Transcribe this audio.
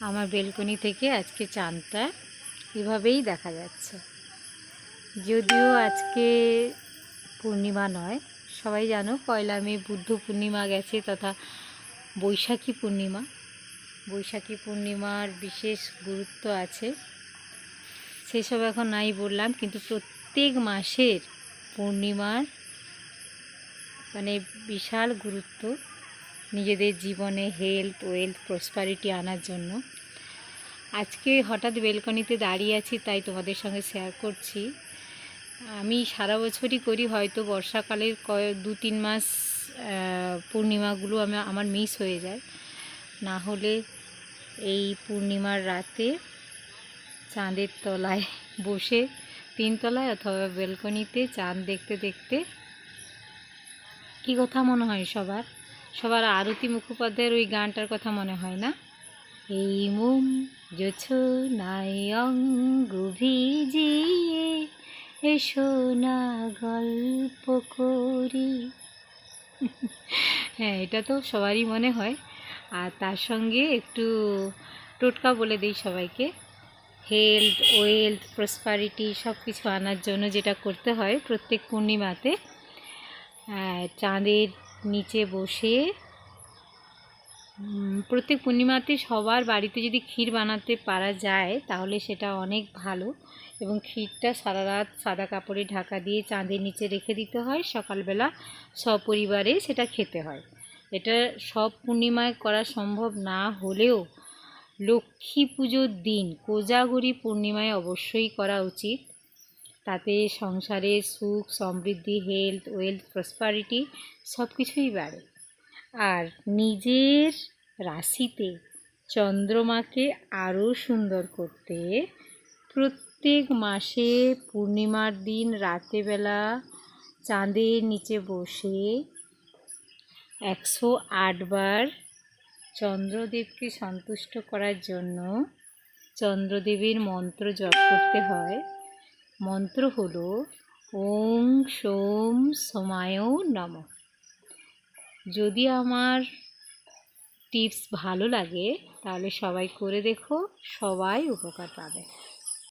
আমার বেলকনি থেকে আজকে চাঁদটা এভাবেই দেখা যাচ্ছে। যদিও আজকে পূর্ণিমা নয়, সবাই জানো 1 মে বুদ্ধ পূর্ণিমা গেছে, তথা বৈশাখী পূর্ণিমা। বৈশাখী পূর্ণিমার বিশেষ গুরুত্ব আছে, সেসব এখন নাই বললাম। কিন্তু প্রত্যেক মাসের পূর্ণিমার বিশাল গুরুত্ব নিজেদের জীবনে হেলথ, ওয়েলথ, প্রসপারিটি আনার জন্য। আজকে হঠাৎ বেলকনিতে দাঁড়িয়ে আছি, তাই তোমাদের সঙ্গে শেয়ার করছি। আমি সারা বছরই করি, হয়তো বর্ষাকালের 2-3 মাস পূর্ণিমাগুলো আমার মিস হয়ে যায়। না হলে এই পূর্ণিমার রাতে চাঁদের তলায় বসে 3 তলায় অথবা বেলকনিতে চাঁদ দেখতে দেখতে কী কথা মনে হয় সবার আরতি মুখোপাধ্যায়ের ওই গানটার কথা মনে হয় না? এই মোম জোছনায় অঙ্গ ভিজিয়ে এসো না গল্প করি। হ্যাঁ, এটা তো সবারই মনে হয়। আর তার সঙ্গে একটু টোটকা বলে দিই সবাইকে। হেলথ, ওয়েলথ, প্রসপারিটি সব কিছু আনার জন্য যেটা করতে হয় প্রত্যেক পূর্ণিমাতে, চাঁদের নিচে বসে প্রত্যেক পূর্ণিমাতে সবার বাড়িতে যদি ক্ষীর বানাতে পারা যায় তাহলে সেটা অনেক ভালো। এবং ক্ষীরটা সারা রাত সাদা কাপড়ে ঢাকা দিয়ে চাঁদের নিচে রেখে দিতে হয়, সকালবেলা সপরিবারে সেটা খেতে হয়। এটা সব পূর্ণিমায় করা সম্ভব না হলেও লক্ষ্মী পুজোর দিন কোজাগরী পূর্ণিমায় অবশ্যই করা উচিত। তাতে সংসারে সুখ, সমৃদ্ধি, হেলথ, ওয়েলথ, প্রসপারিটি সব কিছুই বাড়ে। আর নিজের রাশিতে চন্দ্রমাকে আরও সুন্দর করতে প্রত্যেক মাসে পূর্ণিমার দিন রাতেবেলা চাঁদের নিচে বসে 108 বার চন্দ্রদেবকে সন্তুষ্ট করার জন্য চন্দ্রদেবের মন্ত্র জপ করতে হয়। মন্ত্র হলো ওং সোম সোমায় নমঃ। যদি আমার টিপস ভালো লাগে তাহলে সবাই করে দেখো, সবাই উপকার পাবে।